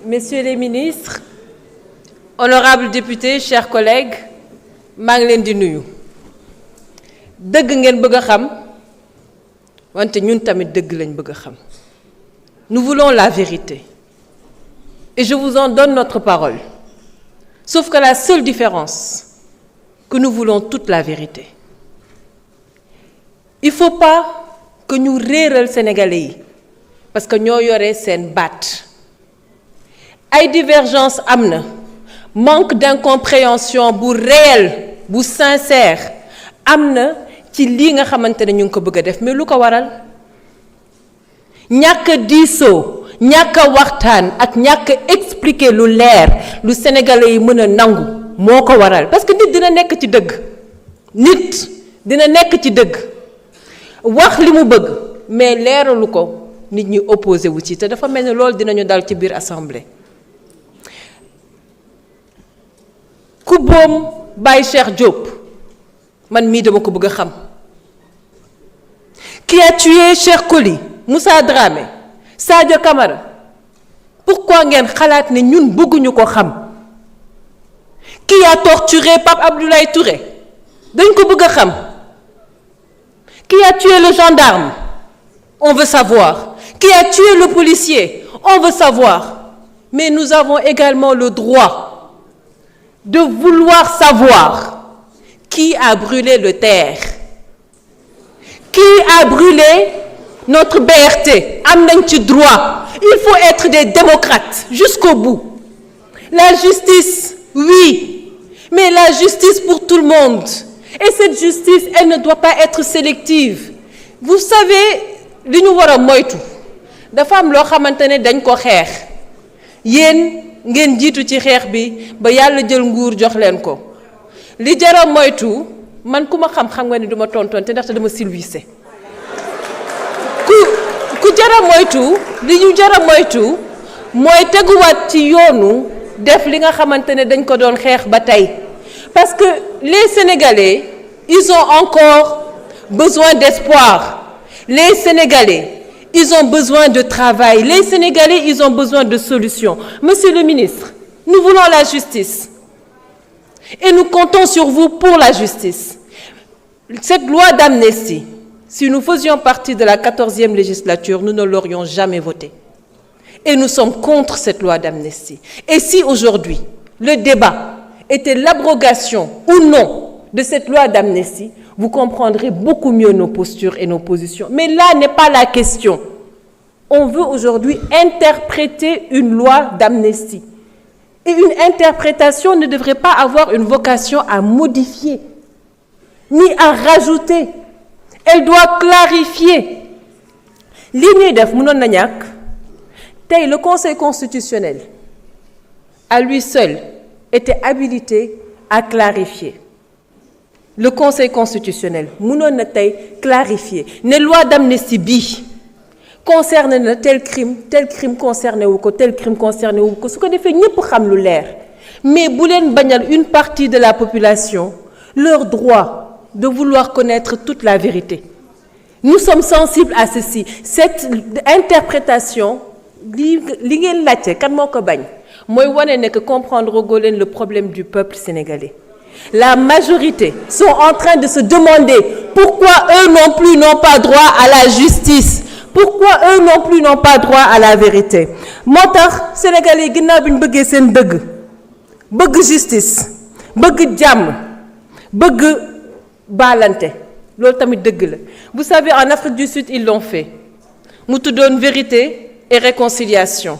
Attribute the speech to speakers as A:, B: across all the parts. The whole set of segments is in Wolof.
A: Messieurs les ministres, honorables députés, chers collègues, maa ngi leen di nuyu. Dëgg ngeen bëgg a xam wante ñun tamit dëgg lañ bëgg a xam. Nous voulons la vérité. Et je vous en donne notre parole. Sauf que la seule différence, que nous voulons toute la vérité. Il ne faut pas que ñu réeral Sénégalais yi parce que ñoo yore seen baat. Ay divergence am na, manque d'incompréhension bu réel bu sincère am na ci lii nga xamante ne ñu ngi ko bëgg a def mais lu ko waral ñàkk a diisoo ñàkk a waxtaan ak ñàkk a expliquer lu leer lu Sénégalais yi mën a nangu moo ko waral parce que nit dina nekk ci dëgg nit dina nekk ci dëgg wax li mu bëgg mais leeralu ko nit ñi opposé wu ci te dafa mel ni loolu dinañu dal ci biir assemblée. ku boom Baye Cheikh Diop man mii dama ko bëgg a xam qui a tué Cheikh Koli Moussa Dramé Sadio Camara pourquoi ngeen xalaat ne ñun bëgguñu ko xam qui a torturé Pape Abdoulaye Touré dañ ko bëgg a xam qui a tué le gendarme on veut savoir qui a tué le policier on veut savoir mais nous avons également le droit de vouloir savoir qui a brûlé le terre, qui a brûlé notre BRT. Am nañ ci droit. Il faut être des démocrates jusqu'au bout. La justice, oui, mais la justice pour tout le monde. Et cette justice, elle ne doit pas être sélective. Vous savez, li ñu war a moytu dafa am loo xamante ne dañ ko xeex yéen ngeen jiitu ci xeex bi ba yàlla jël nguur jox leen ko li jara moytu man ku ma xam-xam nga ni duma tontonte ndaxte dama silvissé ku jara moytu li ñu jara moytu mooy teguwaat ci yoonu def li nga xamante ne dañ ko doon xeex ba tey parce que les Sénégalais ils ont encore besoin d'espoir les Sénégalais ils ont besoin de travail. Les Sénégalais, ils ont besoin de solutions. Monsieur le ministre, nous voulons la justice. Et nous comptons sur vous pour la justice. Cette loi d'amnistie, si nous faisions partie de la 14e législature, nous ne l'aurions jamais votée. Et nous sommes contre cette loi d'amnistie. Et si aujourd'hui, le débat était l'abrogation ou non de cette loi d'amnistie, vous comprendrez beaucoup mieux nos postures et nos positions. Mais là n'est pas la question. On veut aujourd'hui interpréter une loi d'amnistie. Et une interprétation ne devrait pas avoir une vocation à modifier, ni à rajouter. Elle doit clarifier. Li ñuy def mënoon na ñàkk tey le Conseil constitutionnel, à lui seul, était habilité à clarifier. Le Conseil constitutionnel mënoon na tey clarifier ne loi d'amnistie bii concerne na tel crime concerné wu ko tel crime concerné wu ko su ko defee ñëpp xam lu leer mais bu leen bañal une partie de la population leur droit de vouloir connaître toute la vérité. Nous sommes sensibles à ceci. Cette interprétation li ngeen laajte kan moo ko bañ mooy wane ne que comprendre goo leen le problème du peuple sénégalais. La majorité sont en train de se demander pourquoi eux non plus n'ont pas droit à la justice, pourquoi eux non plus n'ont pas droit à la vérité. Moo tax Sénégalais yi ginnaaw bi ñu bëggee seen dëgg bëgg justice bëgg jàmm bëgg baalante loolu tamit dëgg la. Vous savez, en Afrique du Sud ils l'ont fait mu tuddoon vérité et réconciliation.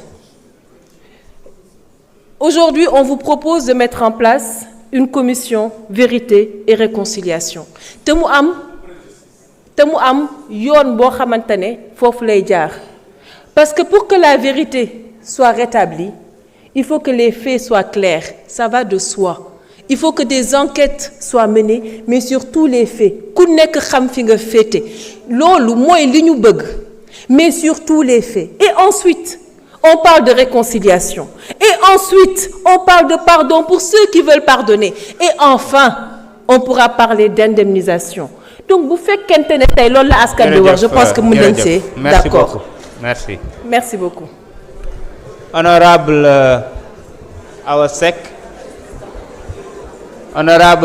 A: Aujourd'hui on vous propose de mettre en place une commission vérité et réconciliation te mu am yoon boo xamante ne foofu lay jaar parce que pour que la vérité soit rétablie il faut que les faits soient clairs, ça va de soi. Il faut que des enquêtes soient menées mais sur tous les faits ku nekk xam fi nga féete loolu mooy li ñu bëgg mais sur tous les faits. Et ensuite on parle de réconciliation. Et ensuite, on parle de pardon pour ceux qui veulent pardonner. Et enfin, on pourra parler d'indemnisation. Donc, vous faites qu'un je pense que vous êtes d'accord.
B: Merci.
A: Merci beaucoup.
B: Honorable Awa Seck, Honorable